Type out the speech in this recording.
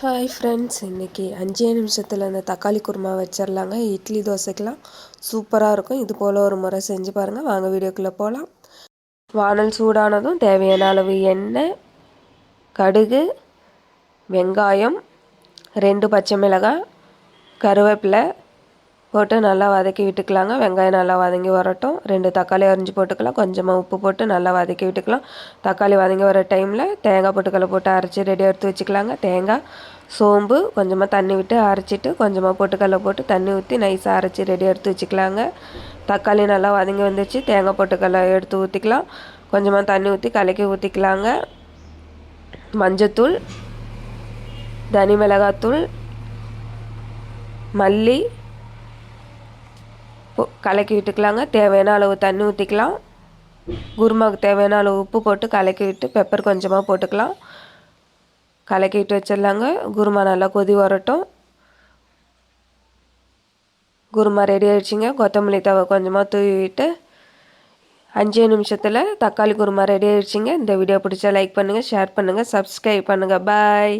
Hi friends, இன்றைக்கி 5 நிமிஷத்தில் இந்த தக்காளி குருமா வச்சிடலாங்க. இட்லி தோசைக்கெலாம் சூப்பராக இருக்கும். இது போல் ஒரு முறை செஞ்சு பாருங்கள். வாங்க வீடியோக்குள்ளே போகலாம். வானல் சூடானதும் தேவையான அளவு எண்ணெய், கடுகு, வெங்காயம், 2 பச்சை மிளகாய், கருவேப்பிலை போட்டு நல்லா வதக்கி விட்டுக்கலாங்க. வெங்காயம் நல்லா வதங்கி வரட்டும். 2 தக்காளி அரிஞ்சு போட்டுக்கலாம். கொஞ்சமாக உப்பு போட்டு நல்லா வதக்கி விட்டுக்கலாம். தக்காளி வதங்கி வர டைமில் தேங்காய் பொட்டுக்கல்லை போட்டு அரைச்சி ரெடியாக எடுத்து வச்சுக்கலாங்க. தேங்காய், சோம்பு, கொஞ்சமாக தண்ணி விட்டு அரைச்சிட்டு கொஞ்சமாக பொட்டுக்கல்லை போட்டு தண்ணி ஊற்றி நைஸாக அரைச்சி ரெடியாக எடுத்து வச்சுக்கலாங்க. தக்காளி நல்லா வதங்கி வந்துச்சு. தேங்காய் பொட்டுக்கல்லை எடுத்து ஊற்றிக்கலாம். கொஞ்சமாக தண்ணி ஊற்றி கலக்கி ஊற்றிக்கலாங்க. மஞ்சத்தூள், தனி மிளகாத்தூள், மல்லி கலக்கி விட்டுக்கலாங்க. தேவையான அளவு தண்ணி ஊற்றிக்கலாம். குருமாவுக்கு தேவையான அளவு உப்பு போட்டு கலக்கி விட்டு பெப்பர் கொஞ்சமாக போட்டுக்கலாம். கலக்கி விட்டு வச்சிடலாங்க. குருமா நல்லா கொதி வரட்டும். குருமா ரெடி ஆகிடுச்சிங்க. கொத்தமல்லி தழை கொஞ்சமாக தூவி விட்டு 5 நிமிஷத்தில் தக்காளி குருமா ரெடி ஆகிடுச்சிங்க. இந்த வீடியோ பிடிச்சா லைக் பண்ணுங்கள், ஷேர் பண்ணுங்கள், சப்ஸ்கிரைப் பண்ணுங்கள். பாய்.